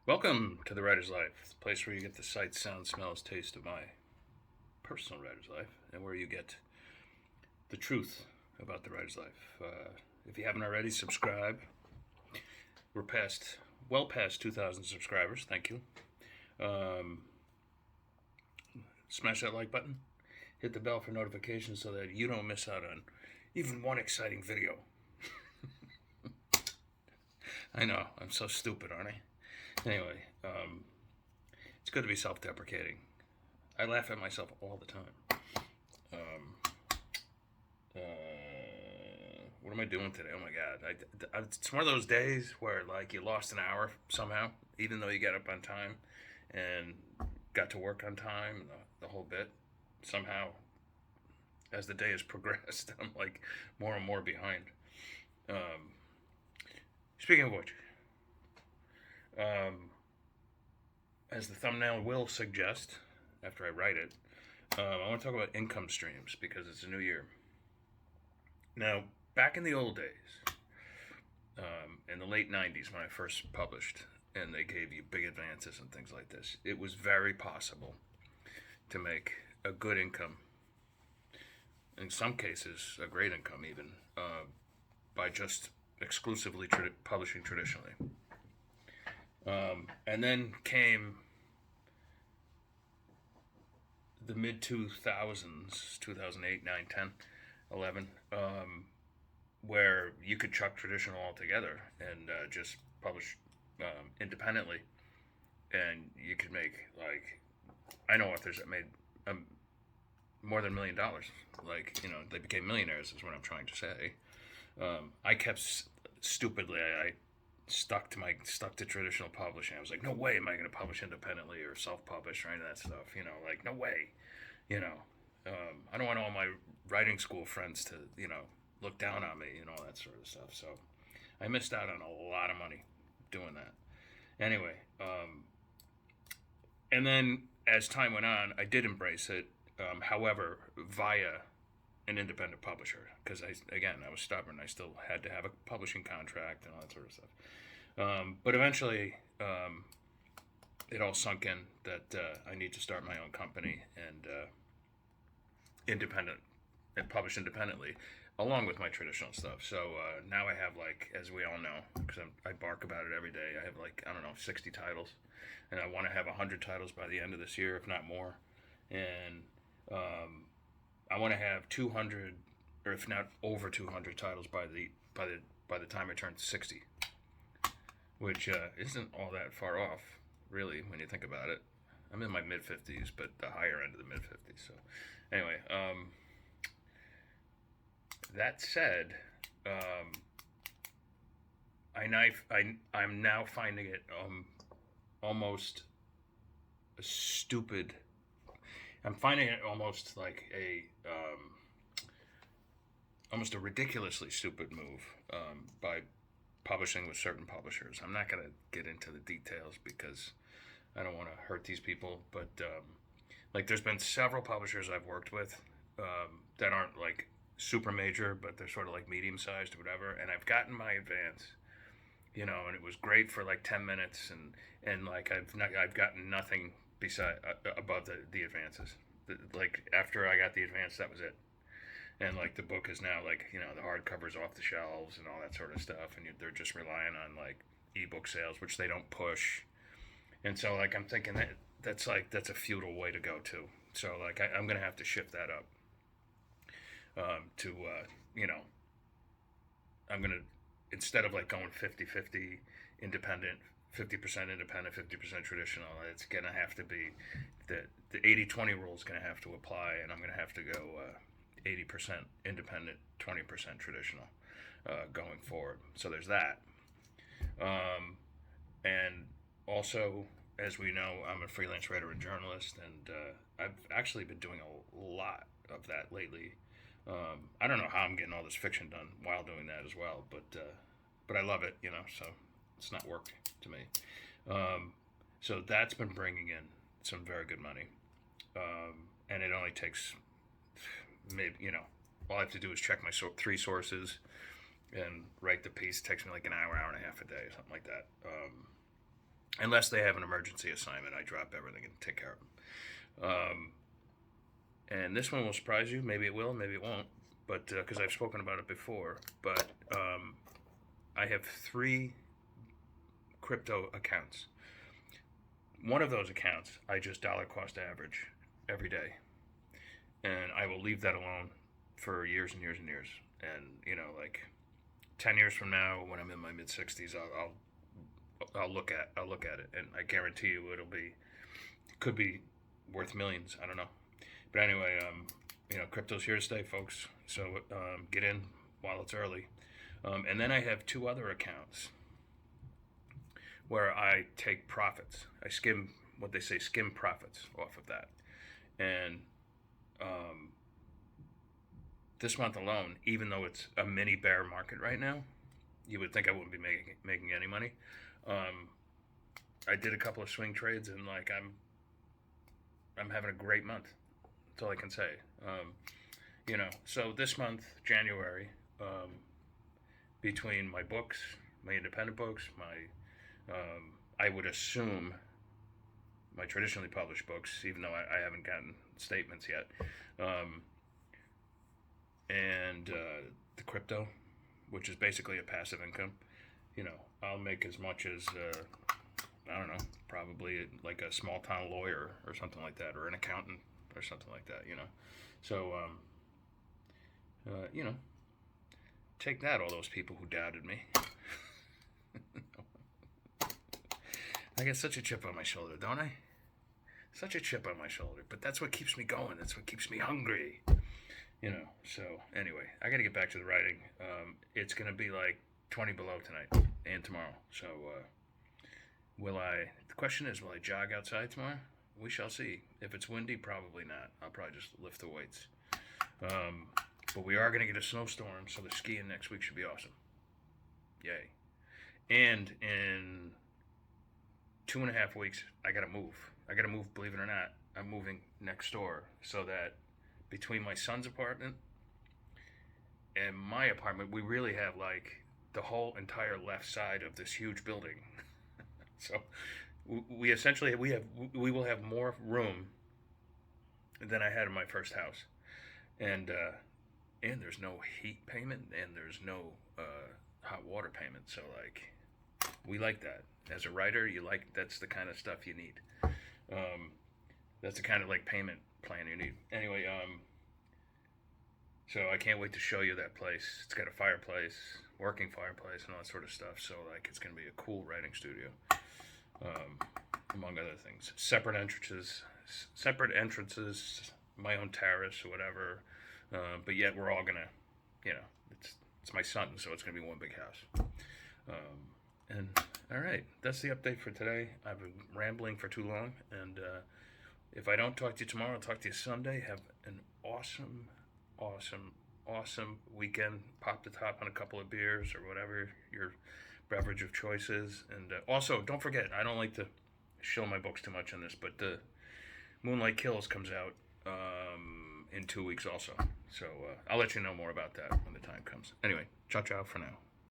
Welcome to the Writer's Life, the place where you get the sight, sound, smells, taste of my personal writer's life, and where you get the truth about the writer's life. If you haven't already, subscribe. We're well past 2,000 subscribers. Thank you. Smash that like button. Hit the bell for notifications so that you don't miss out on even one exciting video. I know, I'm so stupid, aren't I? Anyway, it's good to be self-deprecating. I laugh at myself all the time. What am I doing today? Oh my god! It's one of those days where like you lost an hour somehow, even though you got up on time and got to work on time, and the whole bit. Somehow, as the day has progressed, I'm like more and more behind. Um, Speaking of which, as the thumbnail will suggest, after I write it, I want to talk about income streams because it's a new year. Now, back in the old days, in the late 90s when I first published, and they gave you big advances and things like this, it was very possible to make a good income, in some cases, a great income even, by just exclusively publishing traditionally. And then came the mid 2000s, 2008, 9, 10, 11, where you could chuck traditional altogether and just publish independently. And you could make, like, I know authors that made more than $1 million. Like, they became millionaires, is what I'm trying to say. I kept stupidly, I stuck to traditional publishing. I was like, no way am I going to publish independently or self-publish or any of that stuff. Like, no way. I don't want all my writing school friends to look down on me, all that sort of stuff. So I missed out on a lot of money doing that. Anyway, and then as time went on, I did embrace it. However, via an independent publisher, because I was stubborn. I still had to have a publishing contract and all that sort of stuff. But eventually, it all sunk in that I need to start my own company and independent and publish independently, along with my traditional stuff. So now I have, like, as we all know, because I bark about it every day, I have, like, I don't know, 60 titles, and I want to have 100 titles by the end of this year, if not more. And I want to have 200, or if not over 200 titles by the time I turn 60, which isn't all that far off, really, when you think about it. I'm in my mid 50s, but the higher end of the mid 50s. So, anyway, that said, I'm now finding it almost a stupid. I'm finding it almost like almost a ridiculously stupid move by publishing with certain publishers. I'm not going to get into the details because I don't want to hurt these people, but like, there's been several publishers I've worked with that aren't like super major, but they're sort of like medium sized or whatever, and I've gotten my advance, and it was great for like 10 minutes, and like I've gotten nothing beside above the advances. Like, after I got the advance, that was it. And like, the book is now, like, the hardcover's off the shelves and all that sort of stuff, and they're just relying on like ebook sales, which they don't push. And so, like, I'm thinking that's a futile way to go too. So like, I'm gonna have to shift that up to I'm gonna, instead of like going 50-50 independent, 50% independent, 50% traditional, it's gonna have to be the 80-20 rule is gonna have to apply, and I'm gonna have to go 80% independent, 20% traditional going forward. So there's that. And also, as we know, I'm a freelance writer and journalist, and I've actually been doing a lot of that lately. I don't know how I'm getting all this fiction done while doing that as well, but I love it, so it's not work to me. So that's been bringing in some very good money, and it only takes maybe, all I have to do is check my three sources and write the piece. It takes me like an hour and a half a day, something like that. unless they have an emergency assignment, I drop everything and take care of them. And this one will surprise you. Maybe it will, maybe it won't. But because I've spoken about it before. But I have 3 crypto accounts. One of those accounts, I just dollar cost average every day, and I will leave that alone for years and years and years. And like 10 years from now, when I'm in my mid 60s, I'll look at it, and I guarantee you could be worth millions. I don't know, but anyway, crypto's here to stay, folks. So get in while it's early. And then I have 2 other accounts where I take profits. I skim profits off of that. And this month alone, even though it's a mini bear market right now, you would think I wouldn't be making any money. I did a couple of swing trades, and like I'm having a great month. That's all I can say. So this month, January, between my books, my independent books, I would assume my traditionally published books, even though I haven't gotten statements yet, and the crypto, which is basically a passive income. I'll make as much as I don't know, probably like a small town lawyer or something like that, or an accountant or something like that. So take that, all those people who doubted me. I get such a chip on my shoulder, don't I? Such a chip on my shoulder, but that's what keeps me going. That's what keeps me hungry. So anyway, I got to get back to the writing. It's going to be like 20 below tonight and tomorrow. So the question is, will I jog outside tomorrow? We shall see. If it's windy, probably not. I'll probably just lift the weights. But we are going to get a snowstorm, so the skiing next week should be awesome. Yay. And in 2.5 weeks, I got to move, believe it or not. I'm moving next door, so that between my son's apartment and my apartment, we really have like the whole entire left side of this huge building. So we essentially we will have more room than I had in my first house, and there's no heat payment, and there's no hot water payment. So like, we like that. As a writer, that's the kind of stuff you need. That's the kind of like payment plan you need. Anyway, so I can't wait to show you that place. It's got a fireplace, working fireplace, and all that sort of stuff. So like, it's going to be a cool writing studio, among other things. Separate entrances, my own terrace or whatever. But yet we're all gonna, it's my son, so it's gonna be one big house. And all right, that's the update for today. I've been rambling for too long, and if I don't talk to you tomorrow, I'll talk to you Sunday. Have an awesome weekend. Pop the top on a couple of beers or whatever your beverage of choice is. And also, don't forget, I don't like to show my books too much on this, but the Moonlight Kills comes out in 2 weeks also. So I'll let you know more about that when the time comes. Anyway, ciao for now.